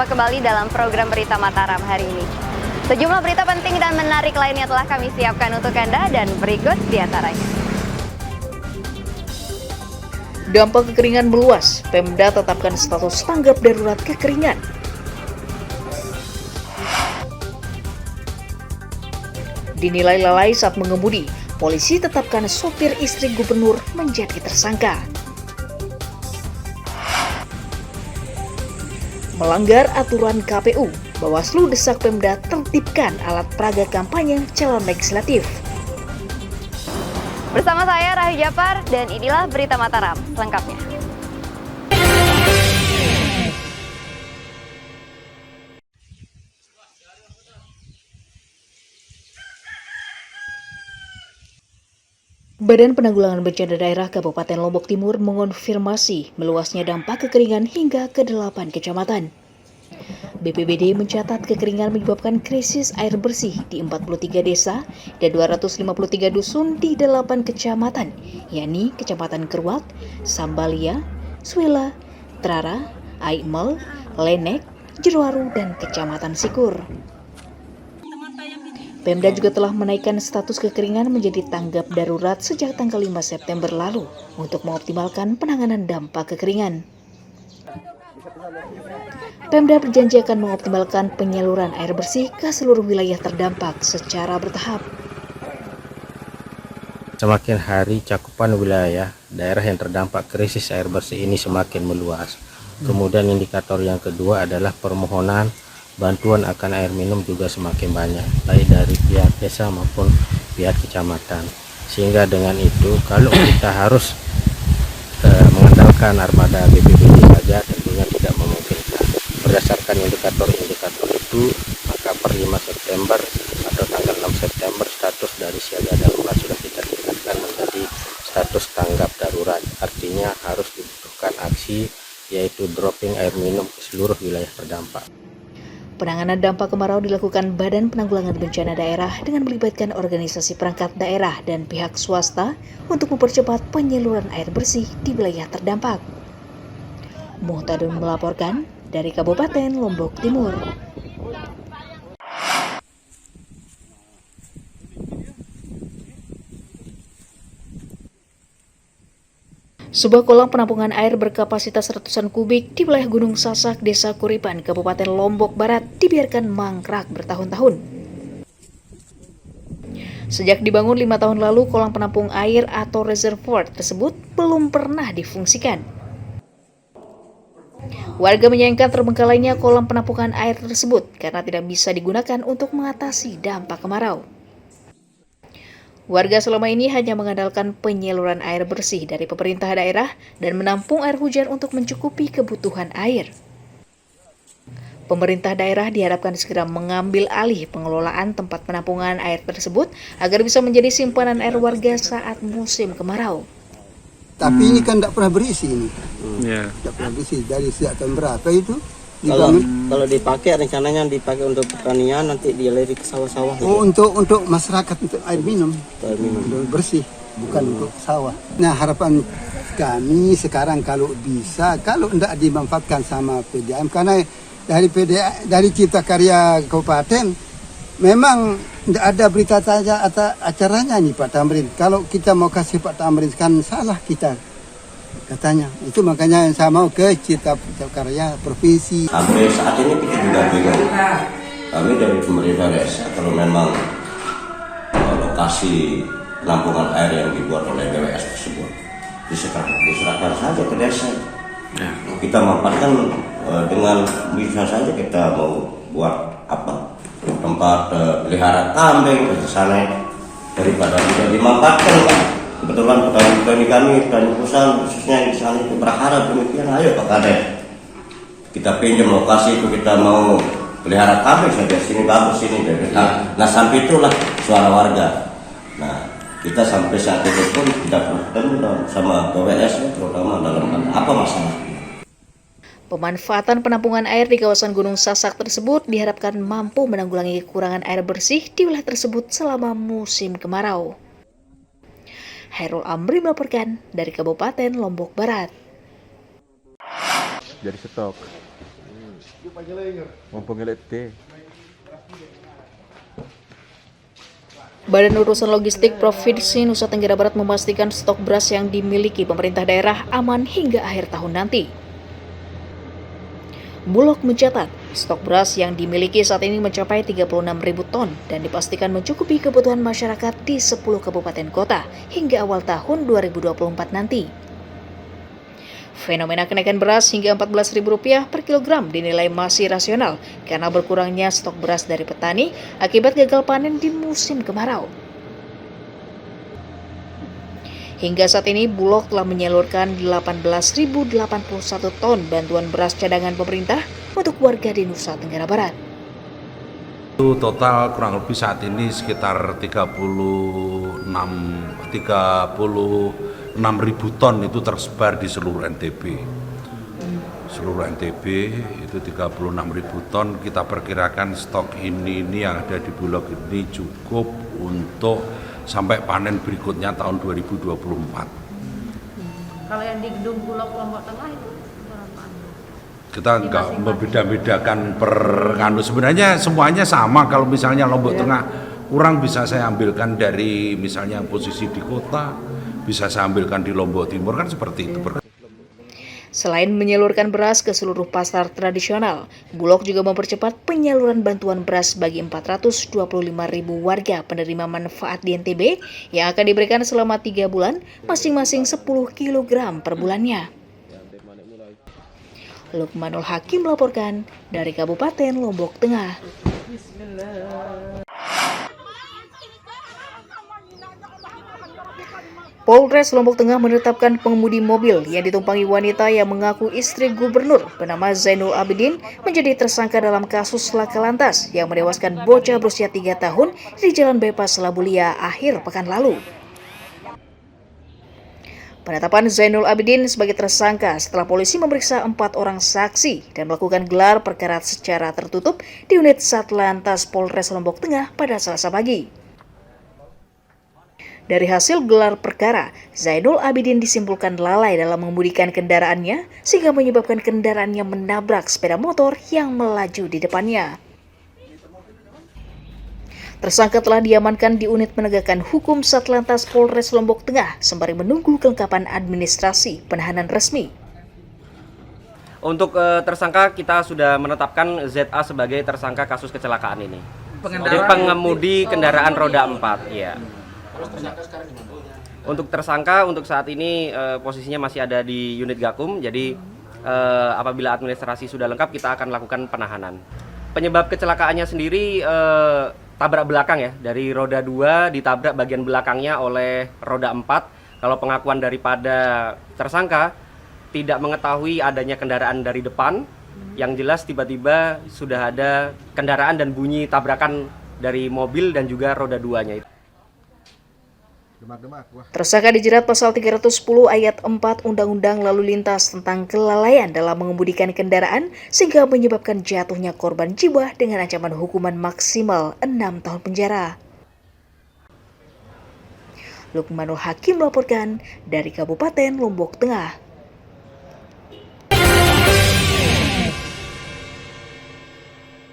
berjumpa kembali dalam program Berita Mataram hari ini. Sejumlah berita penting dan menarik lainnya telah kami siapkan untuk Anda dan berikut diantaranya. Dampak kekeringan meluas, Pemda tetapkan status tanggap darurat kekeringan. Dinilai lalai saat mengemudi, polisi tetapkan sopir istri gubernur menjadi tersangka. Melanggar aturan KPU, Bawaslu desak Pemda tertibkan alat peraga kampanye calon legislatif. Bersama saya Rahayu Japar dan inilah Berita Mataram selengkapnya. Badan Penanggulangan Bencana Daerah Kabupaten Lombok Timur mengonfirmasi meluasnya dampak kekeringan hingga ke 8 kecamatan. BPBD mencatat kekeringan menyebabkan krisis air bersih di 43 desa dan 253 dusun di 8 kecamatan, yakni Kecamatan Keruak, Sambalia, Suela, Trara, Aimel, Lenek, Jeroaru, dan Kecamatan Sikur. Pemda juga telah menaikkan status kekeringan menjadi tanggap darurat sejak tanggal 5 September lalu untuk mengoptimalkan penanganan dampak kekeringan. Pemda berjanji akan mengoptimalkan penyaluran air bersih ke seluruh wilayah terdampak secara bertahap. Semakin hari cakupan wilayah daerah yang terdampak krisis air bersih ini semakin meluas. Kemudian indikator yang kedua adalah permohonan bantuan akan air minum juga semakin banyak, baik dari pihak desa maupun pihak kecamatan. Sehingga dengan itu, kalau kita harus mengandalkan armada BPBD saja, tentunya tidak memungkinkan. Berdasarkan indikator-indikator itu, maka per 5 September atau tanggal 6 September, status dari siaga darurat sudah kita tingkatkan menjadi status tanggap darurat. Artinya harus dibutuhkan aksi, yaitu dropping air minum ke seluruh wilayah terdampak. Penanganan dampak kemarau dilakukan Badan Penanggulangan Bencana Daerah dengan melibatkan organisasi perangkat daerah dan pihak swasta untuk mempercepat penyaluran air bersih di wilayah terdampak. Muhtadun melaporkan dari Kabupaten Lombok Timur. Sebuah kolam penampungan air berkapasitas ratusan kubik di wilayah Gunung Sasak, Desa Kuripan, Kabupaten Lombok Barat dibiarkan mangkrak bertahun-tahun. Sejak dibangun 5 tahun lalu, kolam penampung air atau reservoir tersebut belum pernah difungsikan. Warga menyayangkan terbengkalainya kolam penampungan air tersebut karena tidak bisa digunakan untuk mengatasi dampak kemarau. Warga selama ini hanya mengandalkan penyaluran air bersih dari pemerintah daerah dan menampung air hujan untuk mencukupi kebutuhan air. Pemerintah daerah diharapkan segera mengambil alih pengelolaan tempat penampungan air tersebut agar bisa menjadi simpanan air warga saat musim kemarau. Tapi ini kan tidak pernah berisi ini. Tidak pernah berisi dari sejak tahun berapa itu? Kalau dipakai rencananya dipakai untuk pertanian, nanti dialiri ke sawah-sawah. Oh, untuk masyarakat, untuk air minum. Untuk bersih, bukan untuk sawah. Nah, harapan kami sekarang kalau bisa, kalau tidak dimanfaatkan sama PDAM, karena dari Cipta Karya Kabupaten memang tidak ada berita saja atau acaranya nih Pak Tamrin. Kalau kita mau kasih Pak Tamrin kan salah kita. Katanya, itu makanya saya mau ke Cipta Karya Provinsi. Sampai saat ini kita juga bingung. Kami dari pemerintah desa, kalau memang lokasi penampungan air yang dibuat oleh BWS tersebut diserahkan saja ke desa. Kita manfaatkan dengan bisa saja kita mau buat apa tempat pelihara kambing di sana daripada tidak dimanfaatkan kan. Kebetulan petani kami, petani perusahaan khususnya di sana itu berharap demikian. Ayo Pak Kades, kita pinjam lokasi itu, kita mau pelihara kambing saja, sini bagus sini. Nah sampai itulah suara warga. Nah kita sampai saat ini pun tidak pernah ketemu sama BWS terutama dalam apa masalah. Pemanfaatan penampungan air di kawasan Gunung Sasak tersebut diharapkan mampu menanggulangi kekurangan air bersih di wilayah tersebut selama musim kemarau. Hairul Amri melaporkan dari Kabupaten Lombok Barat. Jadi stok. Badan Urusan Logistik Provinsi Nusa Tenggara Barat memastikan stok beras yang dimiliki pemerintah daerah aman hingga akhir tahun nanti. Bulog mencatat, stok beras yang dimiliki saat ini mencapai 36.000 ton dan dipastikan mencukupi kebutuhan masyarakat di 10 kabupaten kota hingga awal tahun 2024 nanti. Fenomena kenaikan beras hingga Rp14.000 per kilogram dinilai masih rasional karena berkurangnya stok beras dari petani akibat gagal panen di musim kemarau. Hingga saat ini, Bulog telah menyalurkan 18.081 ton bantuan beras cadangan pemerintah untuk warga di Nusa Tenggara Barat. Total kurang lebih saat ini sekitar 36.000 ton itu tersebar di seluruh NTB. Seluruh NTB itu 36.000 ton. Kita perkirakan stok ini yang ada di Bulog ini cukup untuk sampai panen berikutnya tahun 2024. Kalau yang di gedung Bulog Lombok Tengah itu berapa? Kita nggak membeda-bedakan per kanu. Sebenarnya semuanya sama. Kalau misalnya Lombok Tengah kurang, bisa saya ambilkan dari misalnya posisi di kota, bisa saya ambilkan di Lombok Timur, kan seperti itu. Selain menyalurkan beras ke seluruh pasar tradisional, Bulog juga mempercepat penyaluran bantuan beras bagi 425.000 warga penerima manfaat di NTB yang akan diberikan selama 3 bulan, masing-masing 10 kg per bulannya. Lukmanul Hakim melaporkan dari Kabupaten Lombok Tengah. Polres Lombok Tengah menetapkan pengemudi mobil yang ditumpangi wanita yang mengaku istri gubernur bernama Zainul Abidin menjadi tersangka dalam kasus laka lantas yang menewaskan bocah berusia 3 tahun di Jalan Bypass Labulia akhir pekan lalu. Penetapan Zainul Abidin sebagai tersangka setelah polisi memeriksa 4 orang saksi dan melakukan gelar perkara secara tertutup di unit Satlantas Polres Lombok Tengah pada Selasa pagi. Dari hasil gelar perkara, Zainul Abidin disimpulkan lalai dalam mengemudikan kendaraannya sehingga menyebabkan kendaraannya menabrak sepeda motor yang melaju di depannya. Tersangka telah diamankan di unit penegakan hukum Satlantas Polres Lombok Tengah sembari menunggu kelengkapan administrasi penahanan resmi. Untuk tersangka kita sudah menetapkan ZA sebagai tersangka kasus kecelakaan ini. Pengemudi kendaraan roda 4, ya. Untuk tersangka untuk saat ini posisinya masih ada di unit Gakum, jadi apabila administrasi sudah lengkap kita akan lakukan penahanan. Penyebab kecelakaannya sendiri tabrak belakang ya, dari roda 2 ditabrak bagian belakangnya oleh roda 4. Kalau pengakuan daripada tersangka tidak mengetahui adanya kendaraan dari depan, yang jelas tiba-tiba sudah ada kendaraan dan bunyi tabrakan dari mobil dan juga roda 2-nya itu. Tersangka dijerat pasal 310 ayat 4 Undang-Undang Lalu Lintas tentang kelalaian dalam mengemudikan kendaraan sehingga menyebabkan jatuhnya korban jiwa dengan ancaman hukuman maksimal 6 tahun penjara. Lukmanul Hakim melaporkan dari Kabupaten Lombok Tengah.